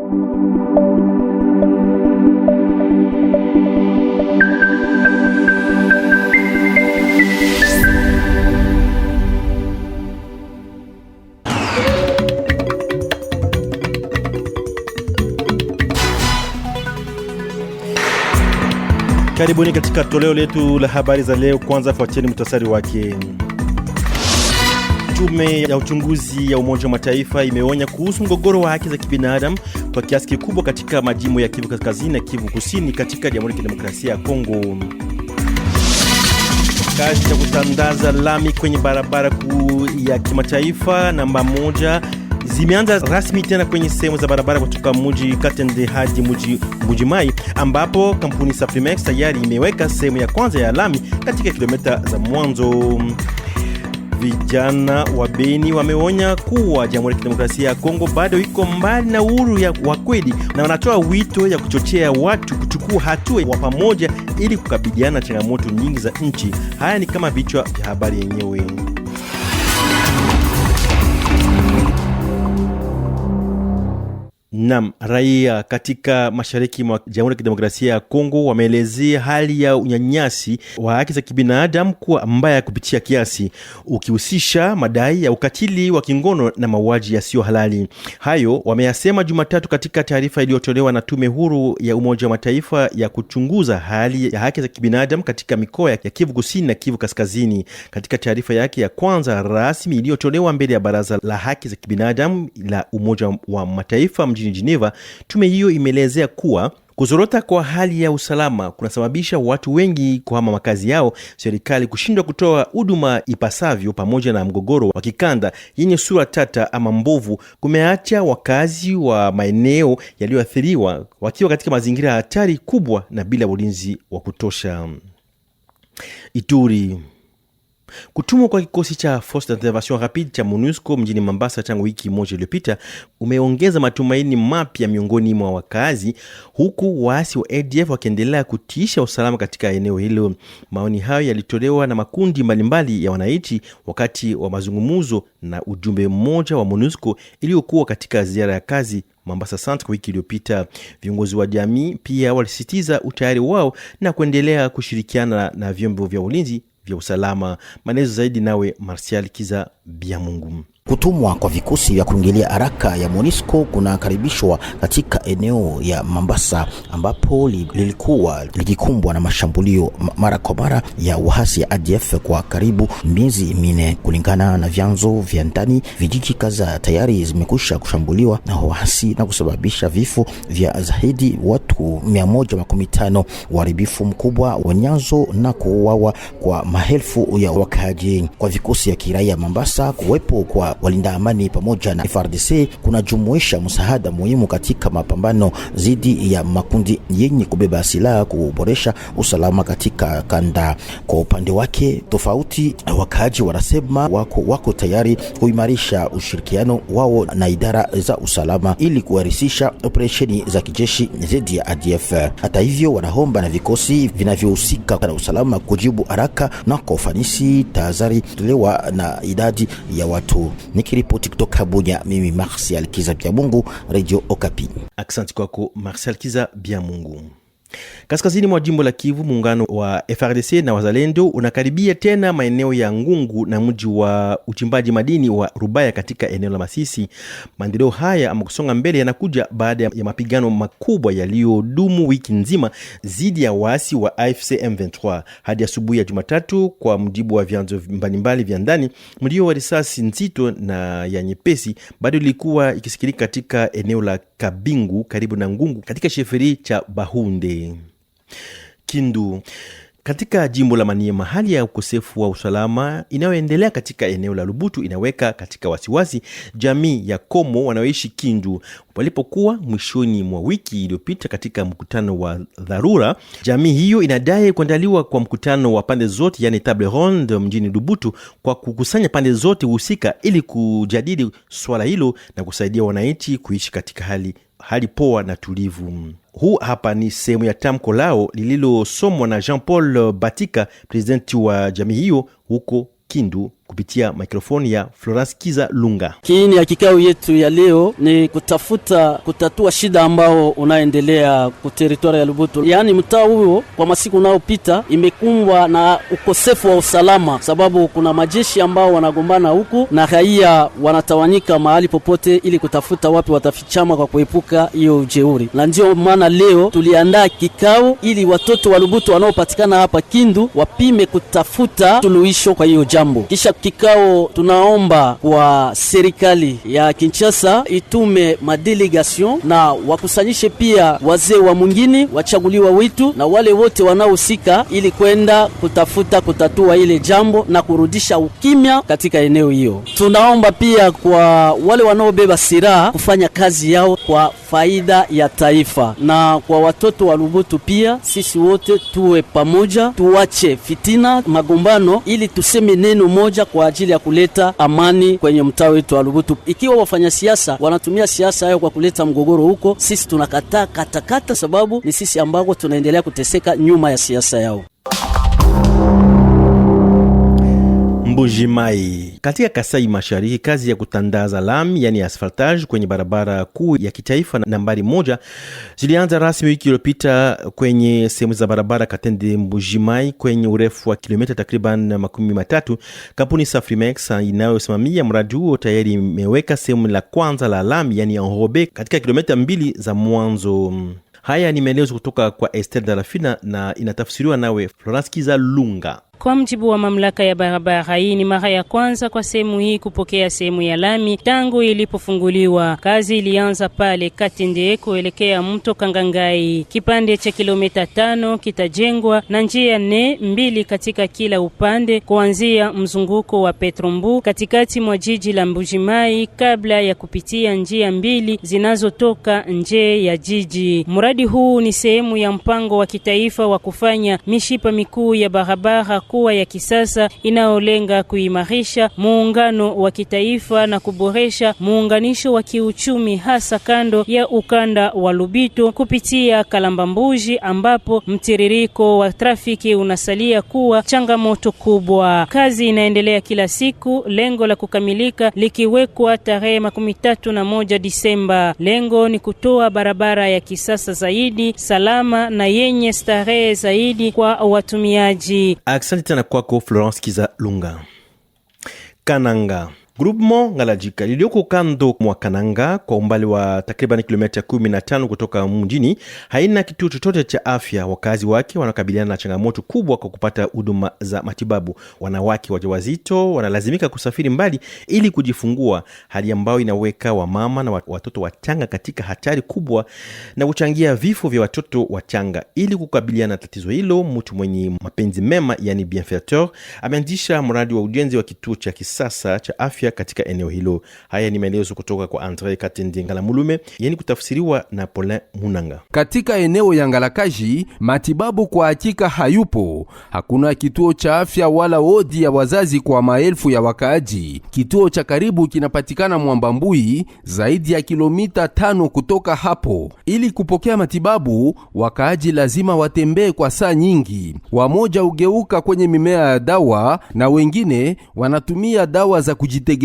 Karibuni katika toleo letu la habari za leo. Kwanza fuatieni muhtasari wake. Tume ya uchunguzi ya Umoja wa Mataifa imeonya kuhusu mgogoro wa haki za kibinadamu kwa kiasi kikubwa katika majimbo ya Kivu Kaskazini na Kivu Kusini katika Jamhuri ya Kidemokrasia ya Kongo. Kazi ya kutandaza lami kwenye barabara kuu ya kimataifa namba 1 zimeanza rasmi tena kwenye sehemu za barabara kutoka mji Katende hadi mji Mai, ambapo kampuni Saprimex tayari imeweka sehemu ya kwanza ya lami katika kilomita za mwanzo. Vijana wa Beni wameonya kuwa Jamhuri ya Kidemokrasia ya Kongo bado iko mbali na uhuru wa kweli, na wanatoa wito ya kuchochea watu kuchukua hatua wa pamoja ili kukabiliana na changamoto nyingi za nchi. Haya ni kama vichwa vya habari yenyewe. Naam, raia katika mashariki mwa Jamhuri ya Kidemokrasia ya Kongo wameelezea hali ya unyanyasi wa haki za kibinadamu kuwa mbaya kupitia kiasi, ukihusisha madai ya ukatili wa kingono na mauaji yasiyo halali. Hayo wameyasema Jumatatu katika taarifa iliyotolewa na Tume Huru ya Umoja wa Mataifa ya kuchunguza hali ya haki za kibinadamu katika mikoa ya Kivu Kusini na Kivu Kaskazini. Katika taarifa yake ya kwanza rasmi iliyotolewa mbele ya Baraza la Haki za Kibinadamu la Umoja wa Mataifa mjini Geneva, tume hiyo imeelezea kuwa kuzorota kwa hali ya usalama kunasababisha watu wengi kuhama makazi yao, serikali kushindwa kutoa huduma ipasavyo, pamoja na mgogoro wa kikanda yenye sura tata ama mbovu kumeacha wakazi wa maeneo yaliyoathiriwa wakiwa katika mazingira hatari kubwa na bila ulinzi wa kutosha. Ituri. Kutumwa kwa kikosi cha Force d'Intervention Rapide cha MONUSCO mjini Mombasa tangu wiki moja iliyopita umeongeza matumaini mapya miongoni mwa wakazi, huku waasi wa ADF wakiendelea kutisha usalama katika eneo hilo. Maoni hayo yalitolewa na makundi mbalimbali ya wananchi wakati wa mazungumzo na ujumbe mmoja wa MONUSCO iliyokuwa katika ziara ya kazi Mombasa Centre wiki iliyopita. Viongozi wa jamii pia walisisitiza utayari wao na kuendelea kushirikiana na vyombo vya ulinzi vya usalama. Maelezo zaidi nawe Martial Kiza Biamungu. Kutumwa kwa vikosi vya kuingilia haraka ya MONUSCO kunakaribishwa katika eneo ya Mombasa ambapo lilikuwa likikumbwa na mashambulio mara kwa mara ya waasi ya ADF kwa karibu miezi 4. Kulingana na vyanzo vya ndani, vijiji kadhaa tayari zimekwisha kushambuliwa na waasi na kusababisha vifo vya zaidi watu 115, uharibifu mkubwa wa nyanzo na kuuawa kwa maelfu ya wakaaji. Kwa vikosi ya kiraia Mombasa, kuwepo kwa walinda amani pamoja na FARDC kunajumuisha msaada muhimu katika mapambano dhidi ya makundi yenye kubeba silaha, kuboresha usalama katika kanda. Kwa upande wake tofauti, wakaaji wanasema wako tayari kuimarisha ushirikiano wao na idara za usalama ili kuharakisha operesheni za kijeshi dhidi ya ADF. Hata hivyo, wanaomba na vikosi vinavyohusika na usalama kujibu haraka na kwa ufanisi tahadhari tolewa na idadi ya watu. Nikiripoti kutoka Bunia, mimi Martial Kiza Biamungu, Radio Okapi. Asante kwako Martial Kiza Biamungu. Kaskazini mwa jimbo la Kivu, muungano wa FARDC na wazalendo unakaribia tena maeneo ya Ngungu na mji wa uchimbaji madini wa Rubaya katika eneo la Masisi. Maendeleo haya ama kusonga mbele yanakuja baada ya mapigano makubwa yaliyodumu wiki nzima dhidi ya waasi wa AFC M23 hadi asubuhi ya Jumatatu. Kwa mujibu wa vyanzo mbalimbali vya ndani, mlio wa risasi nzito na ya nyepesi bado ilikuwa ikisikilika katika eneo la Kabingu karibu na Ngungu katika sheferi cha Bahunde. Kindu. Katika jimbo la Maniema, hali ya ukosefu wa usalama inayoendelea katika eneo la Lubutu inaweka katika wasiwasi jamii ya Komo wanaoishi Kindu. Walipokuwa mwishoni mwa wiki iliyopita katika mkutano wa dharura, jamii hiyo inadai kuandaliwa kwa mkutano wa pande zote, yani table ronde mjini Lubutu, kwa kukusanya pande zote husika ili kujadili swala hilo na kusaidia wananchi kuishi katika hali poa na tulivu. Huu hapa ni sehemu ya tamko lao lililosomwa na Jean-Paul Batika, presidenti wa jamii hiyo huko Kindu kupitia mikrofoni ya Florence Kiza Lunga. Kiini ya kikao yetu ya leo ni kutatua shida ambao unaendelea ku teritoria ya Lubutu. Yaani mtaa huo kwa masiku unaopita imekumbwa na ukosefu wa usalama, sababu kuna majeshi ambao wanagombana huku na raia wanatawanyika mahali popote ili kutafuta wapi watafichama kwa kuepuka hiyo ujeuri. Na ndio maana leo tuliandaa kikao ili watoto wa Lubutu wanaopatikana hapa Kindu wapime kutafuta suluhisho kwa hiyo jambo. Kisha kikao tunaomba kwa serikali ya Kinshasa itume madelegation na wakusanyishe pia wazee wa mwingine wachaguliwa wetu na wale wote wanaohusika ili kwenda kutatua ile jambo na kurudisha ukimya katika eneo hiyo. Tunaomba pia kwa wale wanaobeba silaha kufanya kazi yao kwa faida ya taifa, na kwa watoto wa Lubutu pia sisi wote tuwe pamoja, tuache fitina, magombano ili tuseme neno moja kwa ajili ya kuleta amani kwenye mtaa wetu wa Lubutu. Ikiwa wafanya siasa wanatumia siasa hayo kwa kuleta mgogoro huko, sisi tunakataa katakata, sababu ni sisi ambao tunaendelea kuteseka nyuma ya siasa yao. Mbujimai. Katika Kasai Mashariki, kazi ya kutandaza lami yani asfaltage kwenye barabara kuu ya kitaifa nambari 1 zilianza rasmi wiki iliyopita kwenye sehemu za barabara Katende Mbujimai kwenye urefu wa kilomita takriban 13. Kampuni Safrimex inayosimamia mradi huo tayari imeweka sehemu la kwanza la lami yani enrobe katika kilomita 2 za mwanzo. Haya ni maelezo kutoka kwa Esther Darafina na inatafsiriwa nawe Florence Kiza Lunga. Kwa mjibu wa mamlaka ya barabara, hii ni mara ya kwanza kwa sehemu hii kupokea sehemu ya lami tangu ilipofunguliwa. Kazi ilianza pale Katende kuelekea mto Kangangai. Kipande cha kilomita 5 kitajengwa na njia 2 katika kila upande kuanzia mzunguko wa Petrombu katikati mwa jiji la Mbujimai kabla ya kupitia njia 2 zinazotoka nje ya jiji. Mradi huu ni sehemu ya mpango wa kitaifa wa kufanya mishipa mikuu ya barabara kuwa ya kisasa inayolenga kuimarisha muungano wa kitaifa na kuboresha muunganisho wa kiuchumi hasa kando ya ukanda wa Lubito kupitia Kalambambuji ambapo mtiririko wa trafiki unasalia kuwa changamoto kubwa. Kazi inaendelea kila siku, lengo la kukamilika likiwekwa tarehe 31 Disemba. Lengo ni kutoa barabara ya kisasa zaidi, salama na yenye starehe zaidi kwa watumiaji. Asante tena kwako Florence Kiza Lunga. Kananga. Groupement Ngalajika lilioko kando mwa Kananga kwa umbali wa takriban kilomita 15 kutoka mjini haina kituo chochote cha afya. Wakazi wake wanakabiliana na changamoto kubwa kwa kupata huduma za matibabu. Wanawake wajawazito wanalazimika kusafiri mbali ili kujifungua, hali ambayo inaweka wamama na watoto wachanga katika hatari kubwa na kuchangia vifo vya watoto wachanga. Ili kukabiliana na tatizo hilo, mtu mwenye mapenzi mema yani bienfaiteur ameanzisha mradi wa ujenzi wa kituo cha kisasa cha afya katika eneo hilo. Haya ni maelezo kutoka kwa Andre Katende Ngalamulume yani kutafsiriwa na Paulin Munanga. Katika eneo ya Ngalakaji, matibabu kwa hakika hayupo. Hakuna kituo cha afya wala wodi ya wazazi kwa maelfu ya wakaaji. Kituo cha karibu kinapatikana Mwambambui, zaidi ya kilomita 5 kutoka hapo. Ili kupokea matibabu, wakaaji lazima watembee kwa saa nyingi. Wamoja ugeuka kwenye mimea ya dawa na wengine wanatumia dawa za kujitegemea.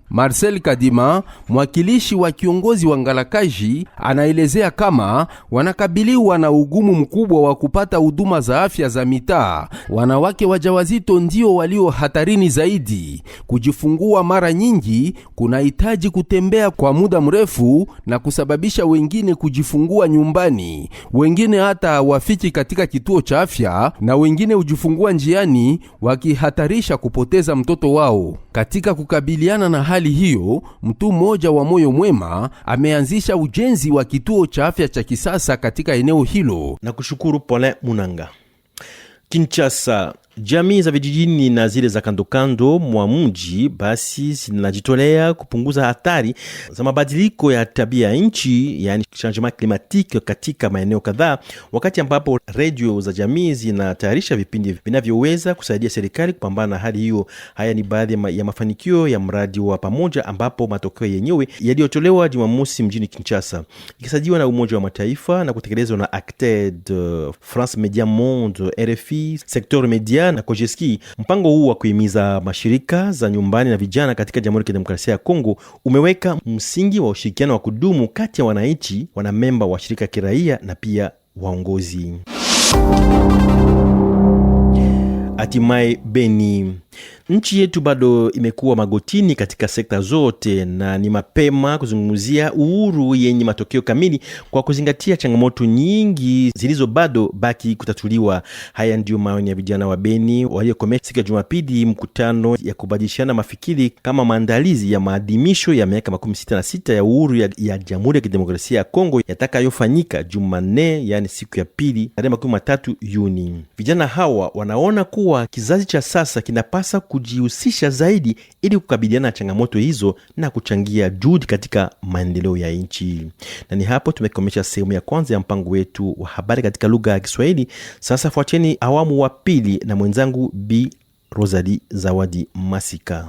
Marcel Kadima, mwakilishi wa kiongozi wa Ngalakaji, anaelezea kama wanakabiliwa na ugumu mkubwa wa kupata huduma za afya za mitaa. Wanawake wajawazito ndio walio hatarini zaidi. Kujifungua mara nyingi kunahitaji kutembea kwa muda mrefu na kusababisha wengine kujifungua nyumbani. Wengine hata wafiki katika kituo cha afya na wengine hujifungua njiani wakihatarisha kupoteza mtoto wao. Katika kukabiliana na hali hiyo, mtu mmoja wa moyo mwema ameanzisha ujenzi wa kituo cha afya cha kisasa katika eneo hilo. Na kushukuru Paulin Munanga. Kinshasa, jamii za vijijini na zile za kando mwa mji basi zinajitolea kupunguza hatari za mabadiliko ya tabia ya nchi yani changement climatique katika maeneo kadhaa, wakati ambapo radio za jamii zinatayarisha vipindi vinavyoweza kusaidia serikali kupambana na hali hiyo. Haya ni baadhi ya mafanikio ya mradi wa pamoja ambapo matokeo yenyewe yaliyotolewa Jumamosi mjini Kinshasa, ikisaidiwa na Umoja wa Mataifa na kutekelezwa na Acted, France Media Monde, RFI, Secteur Media pamoja na Kojeski. Mpango huu wa kuhimiza mashirika za nyumbani na vijana katika Jamhuri ya Kidemokrasia ya Kongo umeweka msingi wa ushirikiano wa kudumu kati ya wananchi, wanamemba wa shirika kiraia na pia waongozi. Hatimaye Beni. Nchi yetu bado imekuwa magotini katika sekta zote, na ni mapema kuzungumzia uhuru yenye matokeo kamili kwa kuzingatia changamoto nyingi zilizo bado baki kutatuliwa. Haya ndio maoni ya vijana wa Beni waliokomesha siku ya Jumapili mkutano ya kubadilishana mafikiri kama maandalizi ya maadhimisho ya miaka 66 ya uhuru ya Jamhuri ya Kidemokrasia ya Kongo yatakayofanyika Jumanne, yani siku ya pili, tarehe 13 Juni. Vijana hawa wanaona kuwa kizazi cha sasa kinapasa kujihusisha zaidi ili kukabiliana na changamoto hizo na kuchangia juhudi katika maendeleo ya nchi. Na ni hapo tumekomesha sehemu ya kwanza ya mpango wetu wa habari katika lugha ya Kiswahili. Sasa fuateni awamu wa pili na mwenzangu Bi Rosalie Zawadi Masika.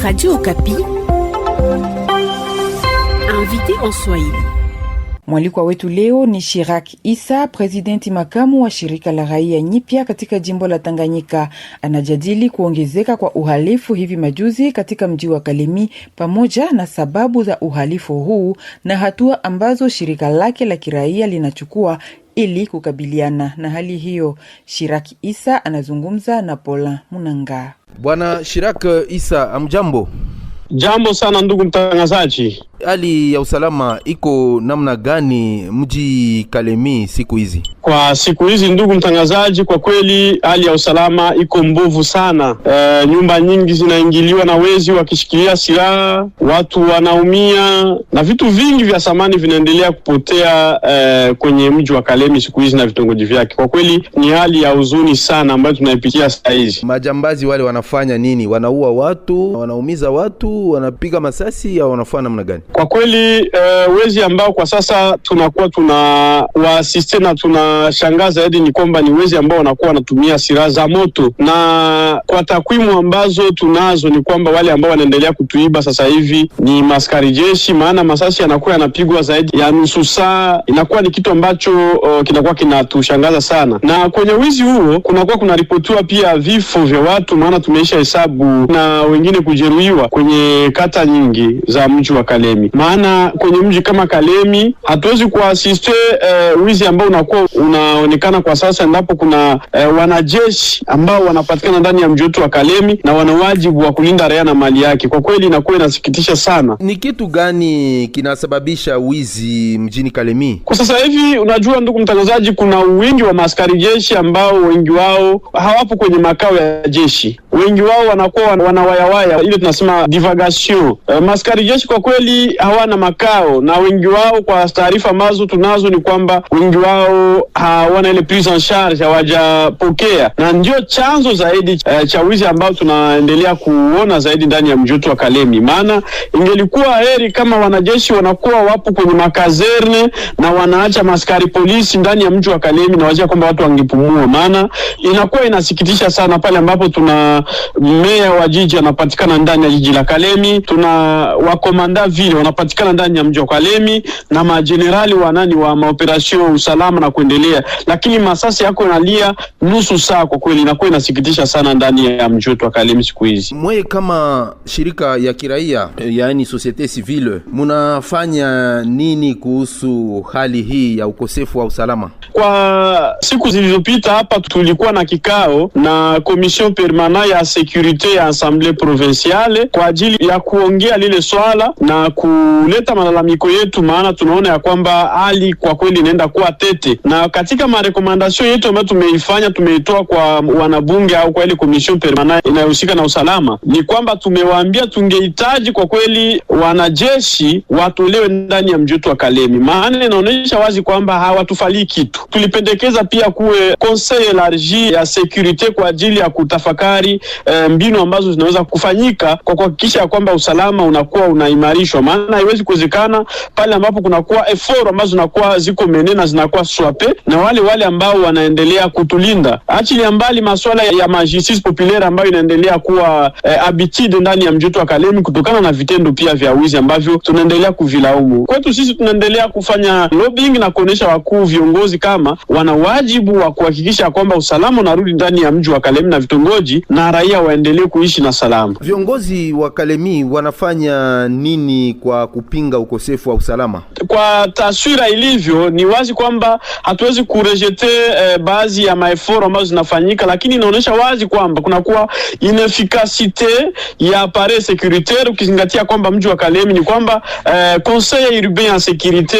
Radio Okapi. Invité en Swahili. Mwalikwa wetu leo ni Shirak Issa, presidenti makamu wa shirika la raia nyipya katika jimbo la Tanganyika. Anajadili kuongezeka kwa uhalifu hivi majuzi katika mji wa Kalemi pamoja na sababu za uhalifu huu na hatua ambazo shirika lake la kiraia linachukua ili kukabiliana na hali hiyo. Shirak Issa anazungumza na Paula Munanga. Bwana Shirak Issa, amjambo. Jambo sana ndugu mtangazaji. Hali ya usalama iko namna gani mji Kalemi siku hizi? Kwa siku hizi ndugu mtangazaji, kwa kweli hali ya usalama iko mbovu sana. Nyumba nyingi zinaingiliwa na wezi wakishikilia silaha, watu wanaumia na vitu vingi vya samani vinaendelea kupotea kwenye mji wa Kalemi siku hizi na vitongoji vyake. Kwa kweli ni hali ya huzuni sana ambayo tunaipitia sasa hizi. Majambazi wale wanafanya nini? Wanaua watu, wanaumiza watu, wanapiga masasi au wanafanya namna gani? Kwa kweli wezi ambao kwa sasa tunakuwa waasiste na tunashangaza zaidi ni kwamba ni wezi ambao wanakuwa wanatumia silaha za moto, na kwa takwimu ambazo tunazo ni kwamba wale ambao wanaendelea kutuiba sasa hivi ni maskari jeshi, maana masasi yanakuwa yanapigwa zaidi ya nusu saa. Inakuwa ni kitu ambacho kinakuwa kinatushangaza sana, na kwenye wizi huo kunakuwa kunaripotiwa pia vifo vya watu, maana tumeisha hesabu na wengine kujeruhiwa kwenye kata nyingi za mji wa Kalemi. Maana kwenye mji kama Kalemi hatuwezi kuasiste wizi ambao unaonekana kwa sasa, ndipo kuna wanajeshi ambao wanapatikana ndani ya mji wetu wa Kalemi na wana wajibu wa kulinda raia na mali yake. Kwa kweli inakuwa inasikitisha sana. Ni kitu gani kinasababisha wizi mjini Kalemi? Kwa sasa hivi unajua ndugu mtangazaji, kuna wingi wa maskari jeshi ambao wengi wao hawapo kwenye makao ya jeshi. Wengi wao wanakuwa wanawayawaya, ile tunasema divagation. Maskari jeshi kwa kweli hawana makao, na wengi wao kwa taarifa ambazo tunazo ni kwamba wengi wao hawana ile prise en charge, hawajapokea, na ndio chanzo zaidi cha wizi ambao tunaendelea kuona zaidi ndani ya mji wa Kalemi. Maana ingelikuwa heri kama wanajeshi wanakuwa wapo kwenye makazerne na wanaacha maskari polisi ndani ya mji wa Kalemi, na wajia kwamba watu wangepumua. Maana inakuwa inasikitisha sana pale ambapo tuna meya wa jiji anapatikana ndani ya jiji la Kalemi, tuna wakomanda vile wanapatikana ndani ya mji wa Kalemi na majenerali wa maoperation usalama na kuendelea, lakini masasi yako yanalia nusu saa. Kwa kweli inakuwa inasikitisha sana ndani ya mji wa Kalemi siku hizi. Mwe kama shirika ya kiraia, yaani societe civile, munafanya nini kuhusu hali hii ya ukosefu wa usalama? Kwa siku zilizopita hapa tulikuwa na kikao na commission permanente ya securite ya assemblée provinciale kwa ajili ya kuongea lile swala na kuleta malalamiko yetu, maana tunaona ya kwamba hali kwa kweli inaenda kuwa tete. Na katika marekomandasyon yetu ambayo tumeitoa kwa wanabunge au kwa ile commission permanente inayohusika na usalama, ni kwamba tumewaambia tungehitaji kwa kweli wanajeshi watolewe ndani ya mji wa Kalemi, maana inaonyesha wazi kwamba hawatufalii kitu. Tulipendekeza pia kuwe conseil élargi ya securite kwa ajili ya kutafakari mbinu ambazo zinaweza kufanyika kwa kuhakikisha kwamba usalama unakuwa unaimarishwa. maana haiwezi kuwezekana pale ambapo kunakuwa effort ambazo zinakuwa ziko menena zinakuwa swape na wale ambao wanaendelea kutulinda. Achilia mbali masuala ya justice populaire ambayo inaendelea kuwa habitude ndani ya mji wa Kalemi kutokana na vitendo pia vya wizi ambavyo tunaendelea kuvilaumu. Kwetu sisi tunaendelea kufanya lobbying na kuonesha wakuu viongozi kama wana wajibu wa kuhakikisha kwamba usalama unarudi ndani ya mji wa Kalemi na vitongoji na raia waendelee kuishi na salama. Viongozi wa Kalemi wanafanya nini kwa kupinga ukosefu wa usalama? Kwa taswira ilivyo ni wazi kwamba hatuwezi kurejete baadhi ya maeforo ambazo zinafanyika, lakini inaonyesha wazi kwamba kunakuwa inefficacité ya appareil sécuritaire ukizingatia kwamba mji wa Kalemi ni kwamba conseil urbain en sécurité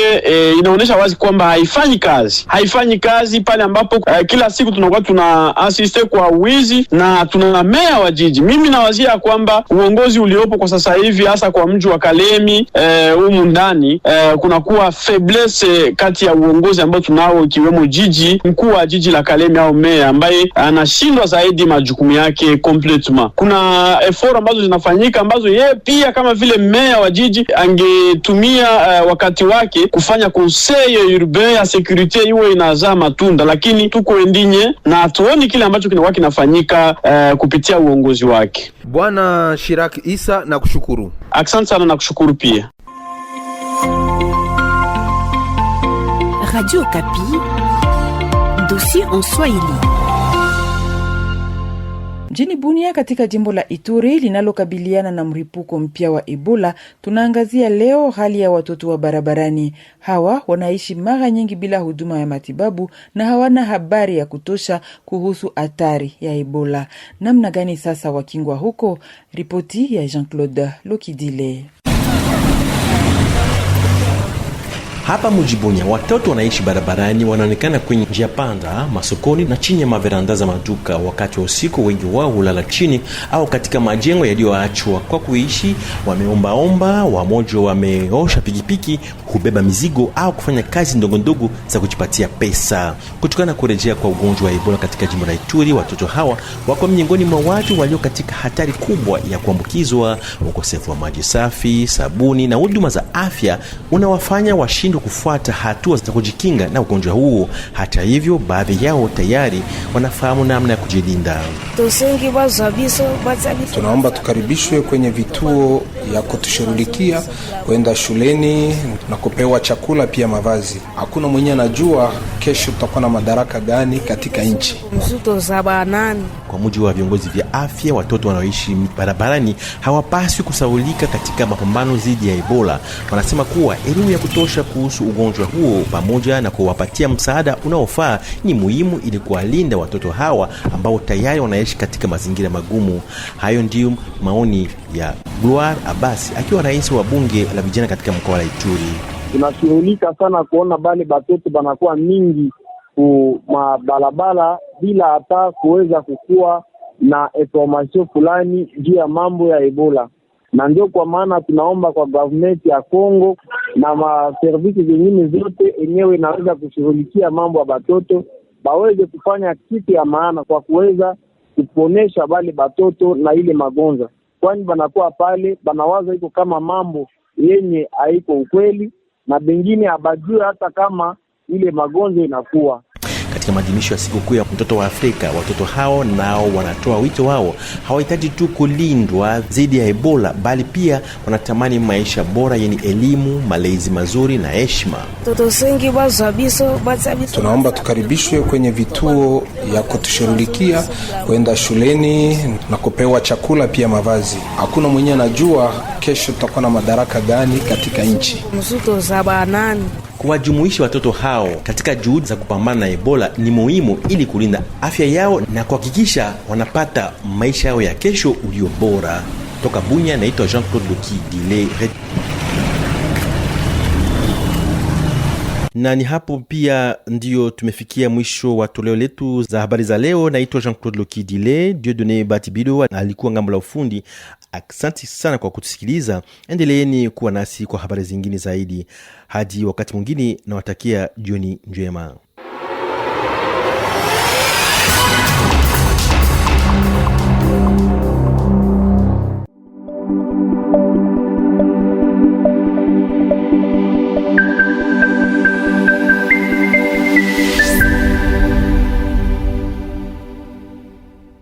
inaonyesha wazi kwamba haifanyi kazi pale ambapo kila siku tunakuwa tuna assiste kwa wizi na tuna meya wa jiji. Mimi nawazia kwamba uongozi uliopo kwa sasa hivi hasa kwa mji wa Kalemi humu ndani kunakuwa faiblesse kati ya uongozi ambao tunao ikiwemo jiji mkuu wa jiji la Kalemi au meya ambaye anashindwa zaidi majukumu yake completement. Kuna effort ambazo zinafanyika ambazo yeye pia kama vile meya wa jiji angetumia wakati wake kufanya conseil urbain ya sécurité iwe inazaa matunda, lakini tuko endinye na tuoni kile ambacho kinakuwa kinafanyika kupitia uongozi wake. Bwana Chirac Issa, nakushukuru. Asante sana na kushukuru pia. Radio Okapi, dossier en Swahili. Mjini Bunia katika jimbo la Ituri linalokabiliana na mripuko mpya wa Ebola, tunaangazia leo hali ya watoto wa barabarani. Hawa wanaishi mara nyingi bila huduma ya matibabu na hawana habari ya kutosha kuhusu hatari ya Ebola. Namna gani sasa wakingwa huko? Ripoti ya Jean-Claude Lokidile. Hapa Mujibunya watoto wanaishi barabarani, wanaonekana kwenye njia panda, masokoni na chini ya maveranda za maduka. Wakati wa usiku wengi wao hulala chini au katika majengo yaliyoachwa kwa kuishi. Wameombaomba, wamoja wameosha pikipiki, kubeba mizigo au kufanya kazi ndogondogo za kujipatia pesa. Kutokana na kurejea kwa ugonjwa wa Ebola katika jimbo la Ituri, watoto hawa wako miongoni mwa watu walio katika hatari kubwa ya kuambukizwa. Ukosefu wa maji safi, sabuni na huduma za afya unawafanya washindwe kufuata hatua za kujikinga na ugonjwa huo. Hata hivyo, baadhi yao tayari wanafahamu namna ya kujilinda. Tunaomba tukaribishwe kwenye vituo ya kutushughulikia, kwenda shuleni na kupewa chakula pia mavazi. Hakuna mwenye anajua kesho tutakuwa na madaraka gani katika nchi. Kwa mujibu wa viongozi vya afya, watoto wanaoishi barabarani hawapaswi kusaulika katika mapambano dhidi ya Ebola. Wanasema kuwa elimu ya kutosha kuhusu ugonjwa huo pamoja na kuwapatia msaada unaofaa ni muhimu ili kuwalinda watoto hawa ambao tayari wanaishi katika mazingira magumu. Hayo ndio maoni ya Gloire Abasi akiwa rais wa bunge la vijana katika mkoa wa Ituri. Tunashughulika sana kuona bale batoto banakuwa mingi kwa mabalabala bila hata kuweza kukua na information fulani juu ya mambo ya Ebola. Na ndio kwa maana tunaomba kwa government ya Kongo na maservisi zingine zote enyewe inaweza kushughulikia mambo ya batoto, baweze kufanya kitu ya maana kwa kuweza kuponesha bale batoto na ile magonjwa. Kwani banakuwa pale banawaza iko kama mambo yenye haiko ukweli na bengine abajue hata kama ile magonjwa inakuwa. Katika maadhimisho ya sikukuu ya mtoto wa Afrika, watoto hao nao wanatoa wito wao. Hawahitaji tu kulindwa dhidi ya Ebola, bali pia wanatamani maisha bora yenye elimu, malezi mazuri na heshima. Tunaomba tukaribishwe kwenye vituo ya kutushughulikia, kwenda shuleni na kupewa chakula pia mavazi. Hakuna mwenye anajua kesho tutakuwa na madaraka gani katika nchi. Kuwajumuisha watoto hao katika juhudi za kupambana na Ebola ni muhimu ili kulinda afya yao na kuhakikisha wanapata maisha yao ya kesho ulio bora. Toka Bunya, naitwa Jean-Claude Lokidile. Na ni hapo pia ndio tumefikia mwisho wa toleo letu za habari za leo. Naitwa Jean-Claude Lokidile. Dieudonné Batibido alikuwa ngambo la ufundi. Asante sana kwa kutusikiliza. Endeleeni kuwa nasi kwa habari zingine zaidi. Hadi wakati mwingine, nawatakia jioni njema.